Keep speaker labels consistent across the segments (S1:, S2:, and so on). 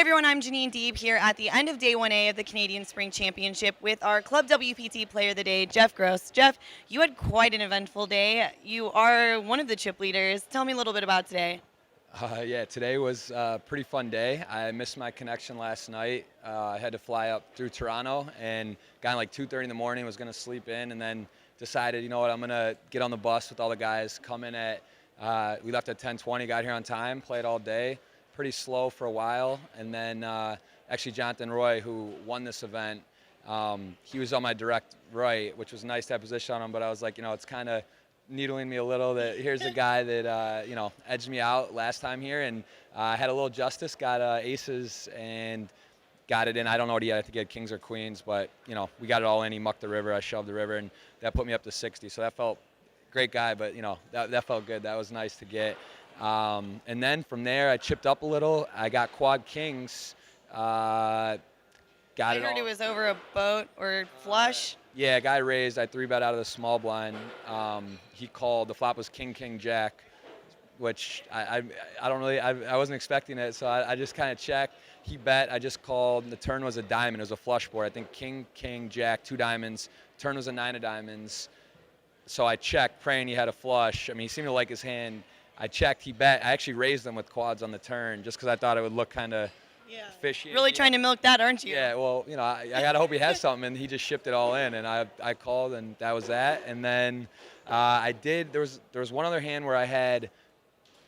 S1: everyone, I'm Janine Deeb here at the end of Day 1A of the Canadian Spring Championship with our Club WPT Player of the Day, Jeff Gross. Jeff, you had quite an eventful day. You are one of the chip leaders. Tell me a little bit about today.
S2: Yeah, today was a pretty fun day. I missed my connection last night. I had to fly up through Toronto and got in like 2:30 in the morning, was going to sleep in, and then decided, you know what, I'm going to get on the bus with all the guys, come in at, we left at 10:20, got here on time, played all day. Pretty slow for a while, and then actually Jonathan Roy, who won this event, he was on my direct right, which was nice to have position on him, but I was like, you know, it's kind of needling me a little that here's a guy that, you know, edged me out last time here, and I had a little justice, got aces, and got it in. I don't know what he had. I think he had kings or queens, but, you know, we got it all in. He mucked the river. I shoved the river, and that put me up to 60. So that felt great guy, but, you know, that felt good. That was nice to get. And then from there, I chipped up a little. I got quad kings. I
S1: heard it was over a boat or flush.
S2: Yeah, guy raised. I 3-bet out of the small blind. He called. The flop was king, king, jack, which I don't really, I wasn't expecting it, so I just kind of checked. He bet. I just called. The turn was a diamond. It was a flush board. I think king, king, jack, 2 diamonds. Turn was a 9 of diamonds. So I checked, praying he had a flush. I mean, he seemed to like his hand. I checked, he bet. I actually raised them with quads on the turn just because I thought it would look kind of fishy.
S1: Really trying to milk that, aren't you?
S2: Yeah, well, you know, I got to hope he has something, and he just shipped it all in, and I called, and that was that. And then there was one other hand where I had,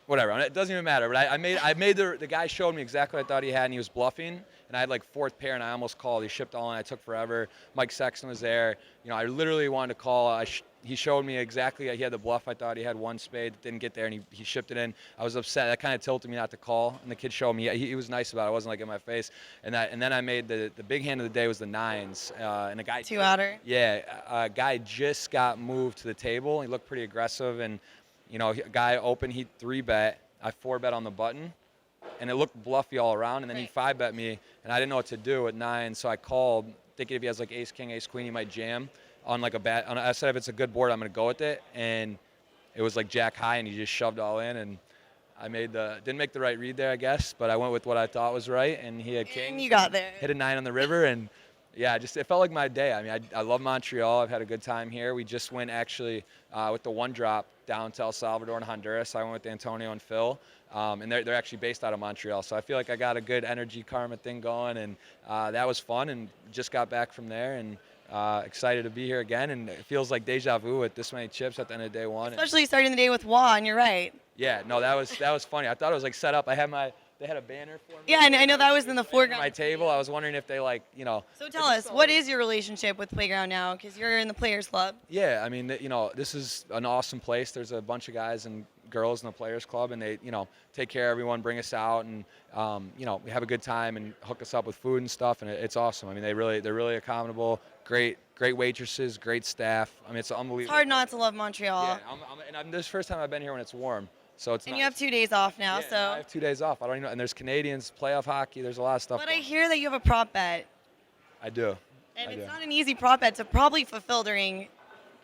S2: whatever, it doesn't even matter, but I made the guy showed me exactly what I thought he had, and he was bluffing, and I had like 4th pair, and I almost called. He shipped all in. I took forever. Mike Sexton was there. You know, I literally wanted to call. He showed me exactly. He had the bluff. I thought he had 1 spade. Didn't get there, and he shipped it in. I was upset. That kind of tilted me not to call, and the kid showed me. He was nice about it. It wasn't like in my face. And then I made the big hand of the day was the 9s. And a guy
S1: 2-outer.
S2: Yeah, a guy just got moved to the table. He looked pretty aggressive, and you know, a guy opened. He 3-bet. I 4-bet on the button, and it looked bluffy all around. And then he 5-bet me, and I didn't know what to do at 9, so I called, thinking if he has like ace king, ace queen, he might jam on like a bat. I said if it's a good board, I'm going to go with it, and it was like jack high, and he just shoved all in, and I didn't make the right read there, I guess, but I went with what I thought was right, and he had king.
S1: And you got there.
S2: Hit a 9 on the river, and yeah, it felt like my day. I mean, I love Montreal. I've had a good time here. We just went actually with the 1-drop down to El Salvador and Honduras. I went with Antonio and Phil, and they're actually based out of Montreal. So I feel like I got a good energy karma thing going, and that was fun, and just got back from there, and excited to be here again. And it feels like deja vu with this many chips at the end of day 1.
S1: Especially starting the day with Wah, and you're right.
S2: Yeah, no, that was funny. I thought it was like set up. They had a banner for me.
S1: Yeah, and I know that was in the foreground.
S2: My table. I was wondering if they you know.
S1: So tell us, what is your relationship with Playground now? Because you're in the Players Club.
S2: Yeah, I mean, you know, this is an awesome place. There's a bunch of guys and girls in the Players Club, and they, you know, take care of everyone, bring us out, and you know, we have a good time and hook us up with food and stuff, and it's awesome. I mean, they're really accountable. Great waitresses, great staff. I mean, it's unbelievable.
S1: It's hard not to love Montreal.
S2: Yeah, and this is the first time I've been here when it's warm. So it's
S1: and
S2: nice.
S1: You have 2 days off now,
S2: yeah,
S1: so.
S2: I have 2 days off. I don't even know. And there's Canadians, playoff hockey. There's a lot of stuff.
S1: But I hear that you have a prop bet.
S2: I do.
S1: And it's not an easy prop bet to probably fulfill during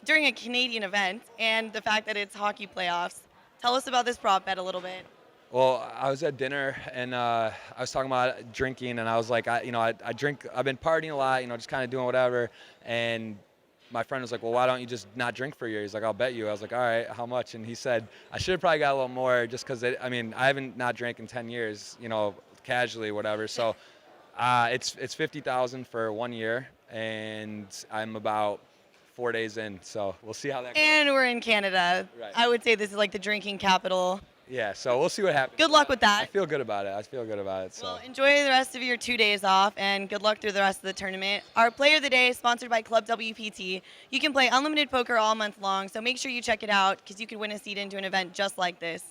S1: a Canadian event, and the fact that it's hockey playoffs. Tell us about this prop bet a little bit.
S2: Well, I was at dinner, and I was talking about drinking, and I was like, I drink. I've been partying a lot, you know, just kind of doing whatever. And my friend was like, well, why don't you just not drink for a year? He's like, I'll bet you. I was like, all right, how much? And he said, I should have probably got a little more just because, I mean, I haven't not drank in 10 years, you know, casually, whatever. So it's $50,000 for 1 year, and I'm about 4 days in. So we'll see how that goes.
S1: And we're in Canada.
S2: Right.
S1: I would say this is like the drinking capital.
S2: Yeah, so we'll see what happens.
S1: Good luck with that.
S2: I feel good about it. So.
S1: Well, enjoy the rest of your 2 days off, and good luck through the rest of the tournament. Our Player of the Day is sponsored by Club WPT. You can play unlimited poker all month long, so make sure you check it out because you could win a seat into an event just like this.